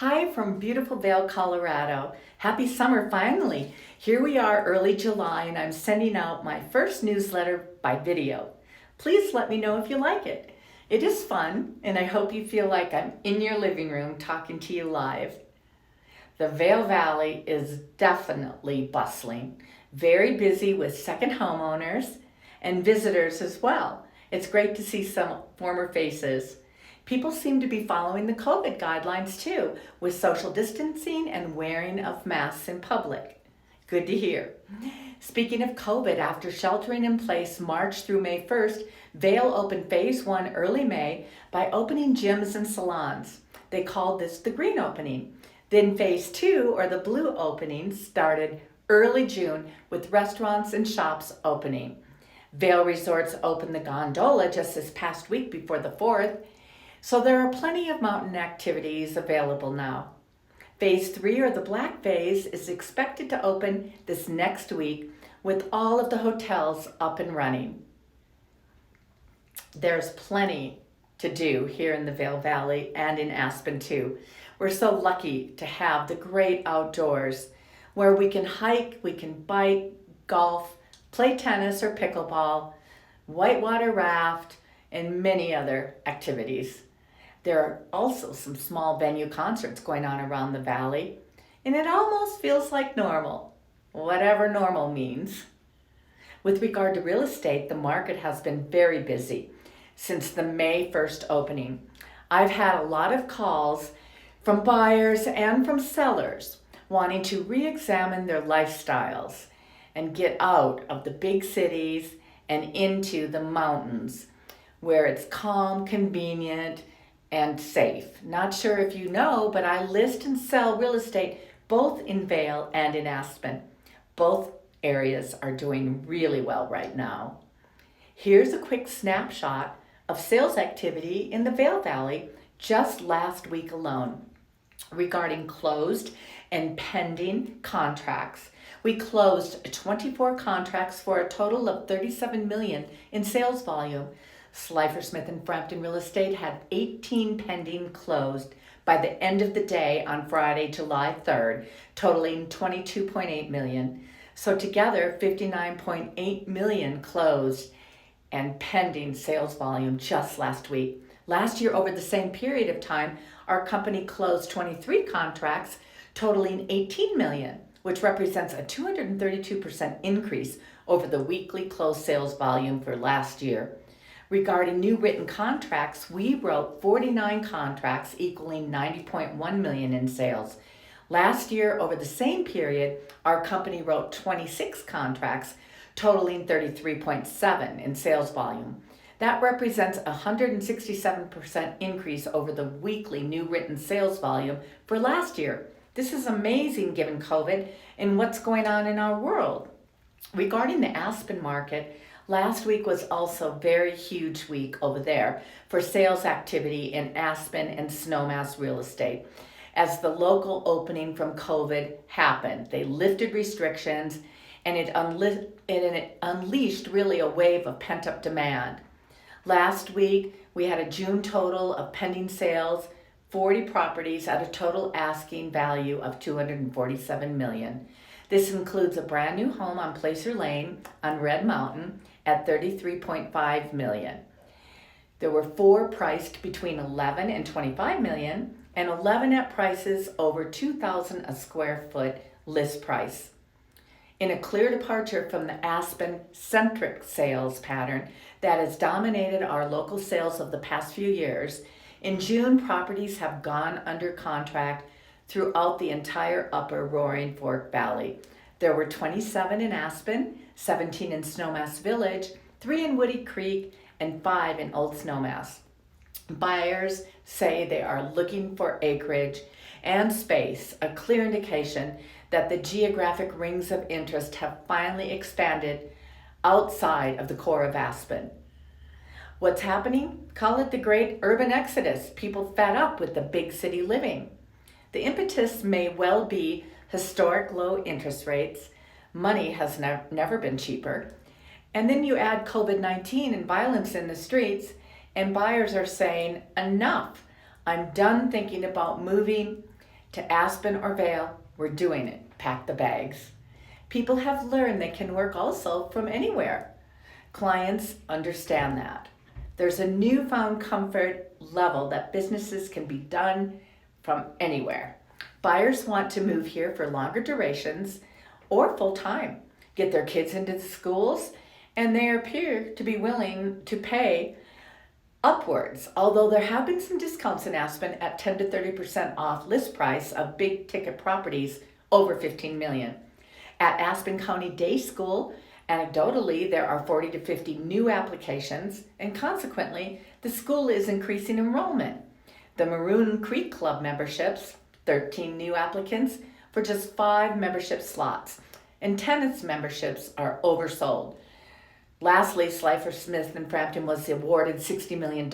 Hi from beautiful Vail, Colorado. Happy summer finally. Here we are early July and I'm sending out my first newsletter by video. Please let me know if you like it. It is fun and I hope you feel like I'm in your living room talking to you live. The Vail Valley is definitely bustling, very busy with second homeowners and visitors as well. It's great to see some former faces. People seem to be following the COVID guidelines too, with social distancing and wearing of masks in public. Good to hear. Speaking of COVID, after sheltering in place March through May 1st, Vail opened phase one early May by opening gyms and salons. They called this the green opening. Then phase two, or the blue opening, started early June with restaurants and shops opening. Vail Resorts opened the gondola just this past week before the 4th, so there are plenty of mountain activities available now. Phase three, or the black phase, is expected to open this next week with all of the hotels up and running. There's plenty to do here in the Vail Valley and in Aspen too. We're so lucky to have the great outdoors where we can hike, we can bike, golf, play tennis or pickleball, whitewater raft, and many other activities. There are also some small venue concerts going on around the valley, and it almost feels like normal, whatever normal means. With regard to real estate, the market has been very busy since the May 1st opening. I've had a lot of calls from buyers and from sellers wanting to re-examine their lifestyles and get out of the big cities and into the mountains where it's calm, convenient, and safe. Not sure if you know, but I list and sell real estate both in Vail and in Aspen. Both areas are doing really well right now. Here's a quick snapshot of sales activity in the Vail Valley just last week alone. Regarding closed and pending contracts, we closed 24 contracts for a total of $37 million in sales volume. Slifer Smith and Frampton Real Estate had 18 pending closed by the end of the day on Friday, July 3rd, totaling $22.8 million. So together, $59.8 million closed and pending sales volume just last week. Last year, over the same period of time, our company closed 23 contracts totaling $18 million, which represents a 232% increase over the weekly closed sales volume for last year. Regarding new written contracts, we wrote 49 contracts equaling $90.1 million in sales. Last year, over the same period, our company wrote 26 contracts totaling $33.7 in sales volume. That represents a 167% increase over the weekly new written sales volume for last year. This is amazing given COVID and what's going on in our world. Regarding the Aspen market, last week was also a very huge week over there for sales activity in Aspen and Snowmass real estate. As the local opening from COVID happened, they lifted restrictions and it unleashed really a wave of pent-up demand. Last week, we had a June total of pending sales, 40 properties at a total asking value of $247 million. This includes a brand new home on Placer Lane on Red Mountain at $33.5 million. There were 4 priced between $11 and $25 million, and 11 at prices over $2,000 a square foot list price. In a clear departure from the Aspen-centric sales pattern that has dominated our local sales of the past few years, in June, properties have gone under contract throughout the entire upper Roaring Fork Valley. There were 27 in Aspen, 17 in Snowmass Village, 3 in Woody Creek, and 5 in Old Snowmass. Buyers say they are looking for acreage and space, a clear indication that the geographic rings of interest have finally expanded outside of the core of Aspen. What's happening? Call it the great urban exodus, people fed up with the big city living. The impetus may well be historic low interest rates, money has never been cheaper, and then you add COVID-19 and violence in the streets, and buyers are saying, enough, I'm done thinking about moving to Aspen or Vail, we're doing it. Pack the bags. People have learned they can work also from anywhere. Clients understand that. There's a newfound comfort level that businesses can be done from anywhere. Buyers want to move here for longer durations or full time, get their kids into the schools, and they appear to be willing to pay upwards, although there have been some discounts in Aspen at 10 to 30% off list price of big ticket properties over 15 million. At Aspen County Day School, anecdotally, there are 40 to 50 new applications, and consequently, the school is increasing enrollment. The Maroon Creek Club memberships, 13 new applicants for just 5 membership slots, and tennis memberships are oversold. Lastly, Slifer Smith in Frampton was awarded $60 million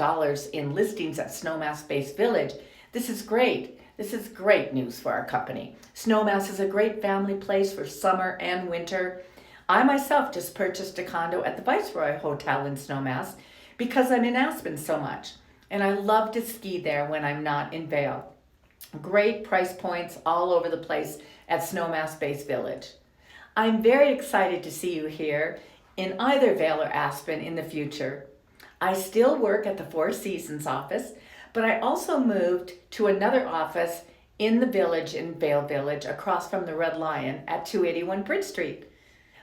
in listings at Snowmass Base Village. This is great. This is great news for our company. Snowmass is a great family place for summer and winter. I myself just purchased a condo at the Viceroy Hotel in Snowmass because I'm in Aspen so much, and I love to ski there when I'm not in Vail. Great price points all over the place at Snowmass Base Village. I'm very excited to see you here in either Vail or Aspen in the future. I still work at the Four Seasons office, but I also moved to another office in the village in Vail Village across from the Red Lion at 281 Bridge Street.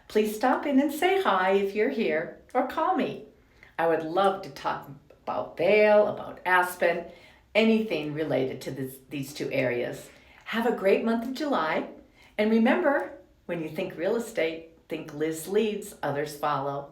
Please stop in and say hi if you're here, or call me. I would love to talk about Vail, about Aspen, anything related to these two areas. Have a great month of July, and remember, when you think real estate, think Liz leads, others follow.